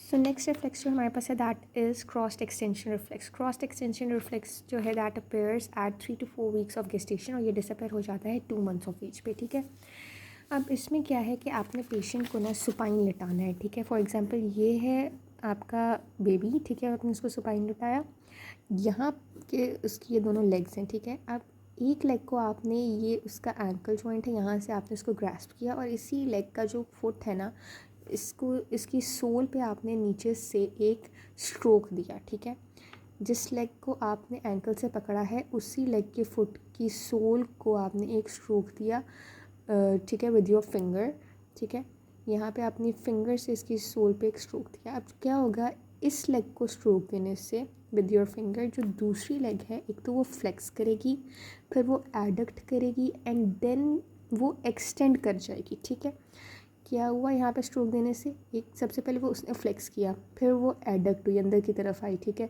So next reflex जो हमारे पास है that is crossed extension reflex. Crossed extension reflex जो है that appears at 3 to 4 weeks of gestation और ये डिसअपेयर हो जाता है 2 months ऑफ एज पे, ठीक है। अब इसमें क्या है कि आपने पेशेंट को ना सुपाइन लिटाना है, ठीक है। फॉर एग्जांपल ये है आपका बेबी, ठीक है, आपने उसको सुपाइन लिटाया, यहाँ के उसकी ये दोनों लेग्स हैं, ठीक है। अब एक लेग को आपने, ये उसका एंकल जॉइंट है, यहाँ से आपने उसको ग्रैस्प किया और इसी लेग का जो फुट है ना, इसको इसकी सोल पे आपने नीचे से एक स्ट्रोक दिया, ठीक है। जिस लेग को आपने एंकल से पकड़ा है उसी लेग के फुट की सोल को आपने एक स्ट्रोक दिया, ठीक है, विद योर फिंगर, ठीक है। यहाँ पे आपने फिंगर से इसकी सोल पे एक स्ट्रोक दिया। अब क्या होगा, इस लेग को स्ट्रोक देने से विद योर फिंगर जो दूसरी लेग है, एक तो वो फ्लेक्स करेगी, फिर वो एडक्ट करेगी एंड देन वो एक्सटेंड कर जाएगी, ठीक है। क्या हुआ यहाँ पे स्ट्रोक देने से, एक सबसे पहले वो उसने फ्लेक्स किया, फिर वो एडक्ट हुई, अंदर की तरफ आई, ठीक है,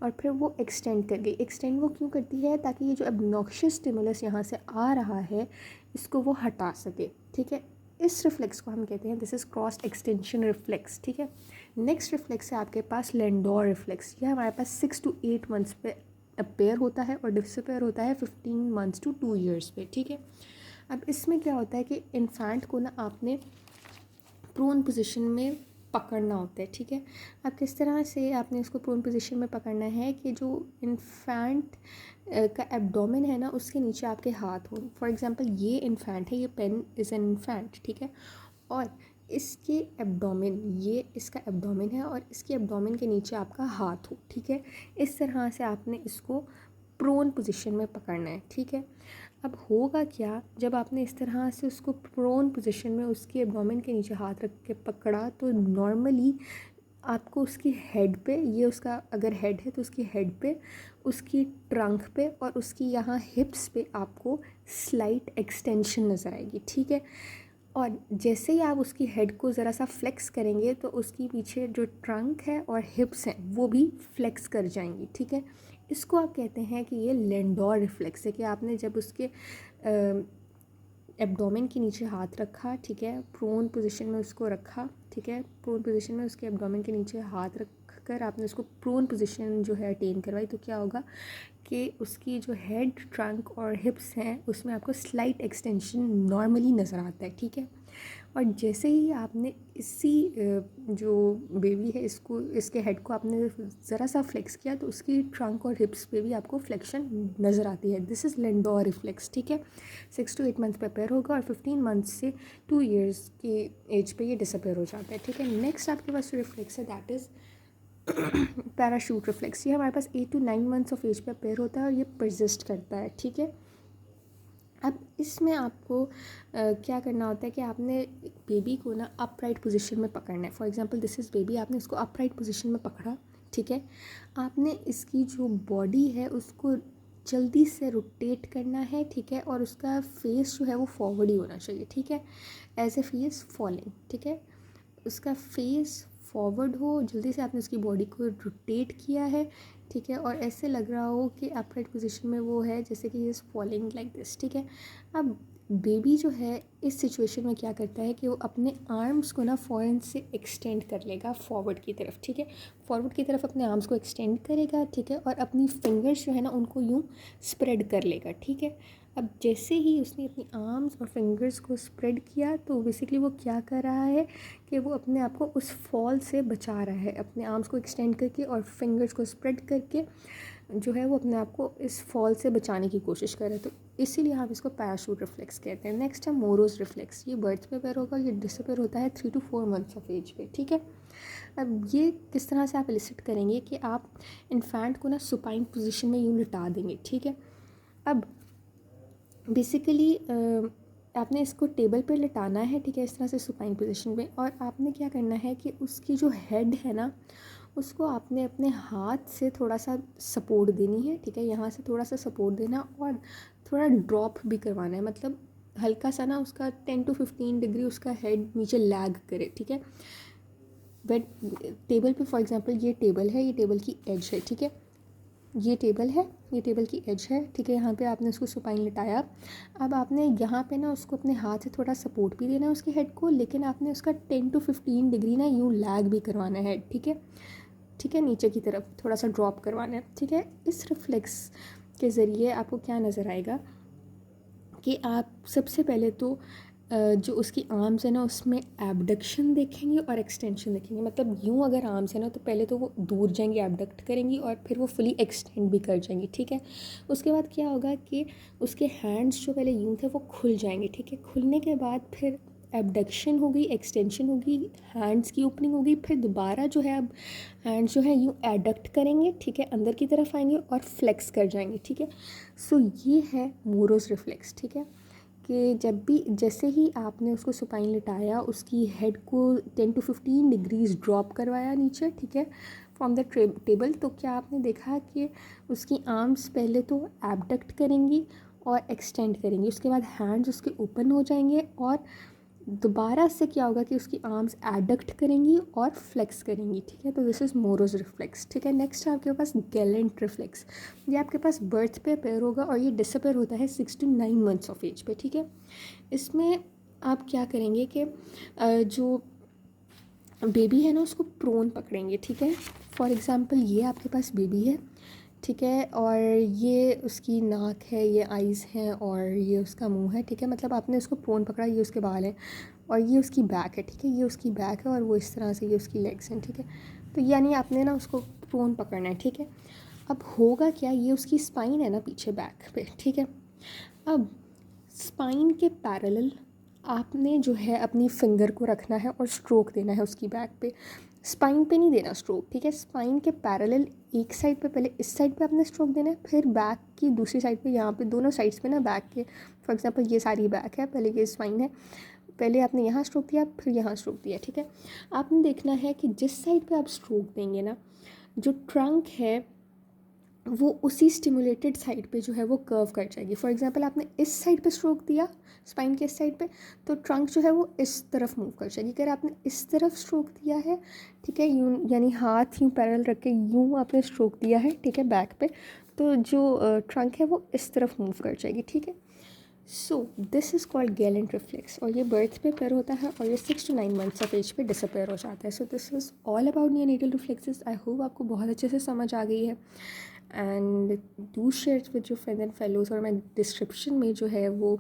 और फिर वो एक्सटेंड कर गई। एक्सटेंड वो क्यों करती है, ताकि ये जो एब्नॉक्शियस स्टिमुलस यहाँ से आ रहा है इसको वो हटा सके, ठीक है। इस रिफ्लेक्स को हम कहते हैं this is cross extension reflex, ठीक है। नेक्स्ट रिफ्लेक्स है आपके पास लैंडोर रिफ्लेक्स। यह हमारे पास 6 to 8 months पे अपेयर होता है और डिसअपेयर होता है 15 months to 2 years पे, ठीक है। अब इसमें क्या होता है कि इन्फेंट को ना आपने प्रोन पोजीशन में पकड़ना होता है, ठीक है। अब किस तरह से आपने उसको प्रोन पोजीशन में पकड़ना है कि जो इन्फेंट का एब्डोमेन है ना, उसके नीचे आपके हाथ हो। फॉर एग्जांपल ये इन्फेंट है, ये पेन इज़ एन इन्फेंट, ठीक है, और इसके एब्डोमेन, ये इसका एब्डोमेन है और इसके एब्डोमेन के नीचे आपका हाथ हो, ठीक है। इस तरह से आपने इसको प्रोन पोजीशन में पकड़ना है, ठीक है। अब होगा क्या, जब आपने इस तरह से उसको प्रोन पोजीशन में उसके एब्डोमेन के नीचे हाथ रख के पकड़ा, तो नॉर्मली आपको उसकी हेड पे, ये उसका अगर हेड है तो उसकी हेड पे, उसकी ट्रंक पे और उसकी यहाँ हिप्स पे आपको स्लाइट एक्सटेंशन नज़र आएगी, ठीक है। और जैसे ही आप उसकी हेड को ज़रा सा फ्लेक्स करेंगे तो उसकी पीछे जो ट्रंक है और हिप्स हैं वो भी फ्लेक्स कर जाएंगी, ठीक है। इसको आप कहते हैं कि ये लैंडोर रिफ्लेक्स है, कि आपने जब उसके एब्डोमेन के नीचे हाथ रखा, ठीक है, प्रोन पोजीशन में उसको रखा, ठीक है, प्रोन पोजीशन में उसके एब्डोमेन के नीचे हाथ रख कर आपने उसको प्रोन पोजीशन जो है अटेन करवाई, तो क्या होगा कि उसकी जो हेड, ट्रंक और हिप्स हैं उसमें आपको स्लाइट एक्सटेंशन नॉर्मली नज़र आता है, ठीक है। और जैसे ही आपने इसी जो बेबी है इसको, इसके हेड को आपने ज़रा सा फ्लेक्स किया तो उसकी ट्रंक और हिप्स पे भी आपको फ्लेक्शन नज़र आती है। दिस इज़ लैंडोर रिफ्लेक्स, ठीक है। 6 to 8 months पे अपेयर होगा और 15 months से 2 years की एज पे ये डिसअपेयर हो जाता है, ठीक है। नेक्स्ट आपके पास जो रिफ्लेक्स है दैट इज़ पैराशूट रिफ्लेक्स। ये हमारे पास 8 to 9 months ऑफ एज पे अपेयर होता है और ये परसिस्ट करता है, ठीक है। अब इसमें आपको क्या करना होता है कि आपने बेबी को ना अपराइट पोजीशन में पकड़ना है। For example this is baby, आपने उसको अपराइट पोजीशन में पकड़ा, ठीक है। आपने इसकी जो बॉडी है उसको जल्दी से रोटेट करना है, ठीक है, और उसका फेस जो है वो फॉरवर्ड ही होना चाहिए, ठीक है, एज ए फेस फॉलिंग, ठीक है। उसका फेस फॉरवर्ड हो, जल्दी से आपने उसकी बॉडी को रोटेट किया है, ठीक है, और ऐसे लग रहा हो कि अपराइट पोजीशन में वो है, जैसे कि he is falling like this, ठीक है। अब बेबी जो है इस सिचुएशन में क्या करता है कि वो अपने आर्म्स को ना फ़ौरन से एक्सटेंड कर लेगा फॉरवर्ड की तरफ, ठीक है, फॉरवर्ड की तरफ अपने आर्म्स को एक्सटेंड करेगा, ठीक है, और अपनी फिंगर्स जो है ना उनको यूँ स्प्रेड कर लेगा, ठीक है। अब जैसे ही उसने अपनी आर्म्स और फिंगर्स को स्प्रेड किया तो बेसिकली वो क्या कर रहा है कि वो अपने आप को उस फॉल से बचा रहा है, अपने आर्म्स को एक्सटेंड करके और फिंगर्स को स्प्रेड करके जो है वो अपने आप को इस फॉल से बचाने की कोशिश कर रहे हैं, तो इसीलिए हम इसको पैराशूट रिफ्लेक्स कहते हैं। नेक्स्ट है मोरोज रिफ्लेक्स। ये बर्थ पे अपेयर होगा, ये डिसअपेयर होता है 3 to 4 months ऑफ एज पे, ठीक है। अब ये किस तरह से आप इलिसिट करेंगे कि आप इन्फेंट को ना सुपाइन पोजीशन में यूँ लिटा देंगे, ठीक है। अब बेसिकली आपने इसको टेबल पे लिटाना है, ठीक है, इस तरह से सुपाइन पोजीशन में, और आपने क्या करना है कि उसकी जो हेड है ना उसको आपने अपने हाथ से थोड़ा सा सपोर्ट देनी है, ठीक है, यहाँ से थोड़ा सा सपोर्ट देना और थोड़ा ड्रॉप भी करवाना है, मतलब हल्का सा ना उसका 10 to 15 डिग्री उसका हेड नीचे लैग करे, ठीक है। बेड टेबल पे फॉर एग्जांपल ये टेबल है, ये टेबल की एज है, ठीक है। ये टेबल है, ये टेबल की एज है, ठीक है। यहाँ पे आपने उसको सुपाइन लिटाया। अब आपने यहाँ पे ना उसको अपने हाथ से थोड़ा सपोर्ट भी देना है उसके हेड को, लेकिन आपने उसका 10 to 15 डिग्री ना यूँ लैग भी करवाना है, ठीक है। ठीक है, नीचे की तरफ थोड़ा सा ड्रॉप करवाना है, ठीक है। इस रिफ्लेक्स के ज़रिए आपको क्या नज़र आएगा कि आप सबसे पहले तो जो उसकी आर्म्स है ना उसमें एबडक्शन देखेंगे और एक्सटेंशन देखेंगे। मतलब यूँ अगर आर्म्स है ना तो पहले तो वो दूर जाएंगी, एबडक्ट करेंगी, और फिर वो फुली एक्सटेंड भी कर जाएंगी, ठीक है। उसके बाद क्या होगा कि उसके हैंड्स जो पहले यूँ थे वो खुल जाएंगे, ठीक है। खुलने के बाद फिर एबडक्शन होगी, एक्सटेंशन होगी, हैंड्स की ओपनिंग होगी, फिर दोबारा जो है अब हैंड्स जो है यूँ एडक्ट करेंगे, ठीक है, अंदर की तरफ आएंगे और फ्लेक्स कर जाएंगे, ठीक है। सो ये है मोरोस रिफ्लेक्स, ठीक है। कि जब भी जैसे ही आपने उसको सुपाइन लिटाया, उसकी हेड को 10 to 15 डिग्रीज ड्रॉप करवाया नीचे, ठीक है, फ्रॉम द टेबल, तो क्या आपने देखा कि उसकी आर्म्स पहले तो एबडक्ट करेंगी और एक्सटेंड करेंगी, उसके बाद हैंड्स उसके ओपन हो जाएंगे, और दोबारा से क्या होगा कि उसकी आर्म्स एडक्ट करेंगी और फ्लेक्स करेंगी, ठीक है। तो दिस इज़ मोरोस रिफ्लेक्स, ठीक है। नेक्स्ट है आपके पास गैलेंट रिफ्लेक्स। ये आपके पास बर्थ पे अपेयर होगा और ये डिसअपेयर होता है 6 to 9 मंथ्स ऑफ एज पे, ठीक है। इसमें आप क्या करेंगे कि जो बेबी है ना उसको प्रोन पकड़ेंगे, ठीक है। फॉर एग्ज़ाम्पल ये आपके पास बेबी है, ठीक है, और ये उसकी नाक है, ये आइज़ हैं, और ये उसका मुंह है, ठीक है। मतलब आपने उसको प्रोन पकड़ा, ये उसके बाल हैं और ये उसकी बैक है, ठीक है। ये उसकी बैक है और वो इस तरह से ये उसकी लेग्स हैं, ठीक है। तो यानी आपने ना उसको प्रोन पकड़ना है, ठीक है। अब होगा क्या, ये उसकी स्पाइन है ना पीछे बैक पे, ठीक है। अब स्पाइन के पैरेलल आपने जो है अपनी फिंगर को रखना है और स्ट्रोक देना है उसकी बैक पे। स्पाइन पे नहीं देना स्ट्रोक, ठीक है। स्पाइन के पैरेलल एक साइड पे, पहले इस साइड पे आपने स्ट्रोक देना है, फिर बैक की दूसरी साइड पे, यहाँ पे दोनों साइड्स पे ना बैक के, फॉर एग्जांपल ये सारी बैक है, पहले ये स्पाइन है, पहले आपने यहाँ स्ट्रोक दिया फिर यहाँ स्ट्रोक दिया, ठीक है। आपने देखना है कि जिस साइड पे आप स्ट्रोक देंगे ना, जो ट्रंक है वो उसी स्टिमुलेटेड साइड पे जो है वो कर्व कर जाएगी। फॉर एग्जांपल आपने इस साइड पे स्ट्रोक दिया, स्पाइन के इस साइड पे, तो ट्रंक जो है वो इस तरफ मूव कर जाएगी। अगर आपने इस तरफ स्ट्रोक दिया है, ठीक है, यूँ यानी हाथ यूँ पैरेलल रख के यूँ आपने स्ट्रोक दिया है, ठीक है, बैक पे, तो जो ट्रंक है वो इस तरफ मूव कर जाएगी, ठीक है। So this is called Gallant reflex, और ये बर्थ पे अपेयर होता है और ये 6 to 9 मंथ्स ऑफ एज पे डिसअपेयर हो जाता है। So this is all about neonatal reflexes. I hope आपको बहुत अच्छे से समझ आ गई है, and do share with your friend and fellows. और मैं डिस्क्रिप्शन में जो है वो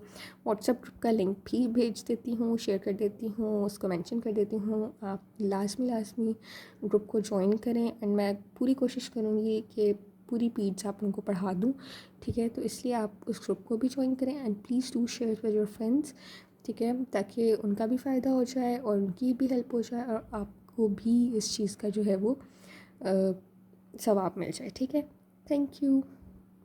व्हाट्सएप ग्रुप का लिंक भी भेज देती हूँ, शेयर कर देती हूँ, उसको मेंशन कर देती हूँ। आप लाजमी ग्रुप को ज्वाइन करें, एंड मैं पूरी कोशिश करूँगी कि पूरी पीड्स आप उनको पढ़ा दूँ, ठीक है। तो इसलिए आप उस ग्रुप को भी ज्वाइन करें, and please do share with your friends, ठीक है, ताकि उनका भी फ़ायदा हो जाए और उनकी भी हेल्प हो जाए और आपको भी इस चीज़ का जो है वो सवाब मिल जाए, ठीक है। Thank you.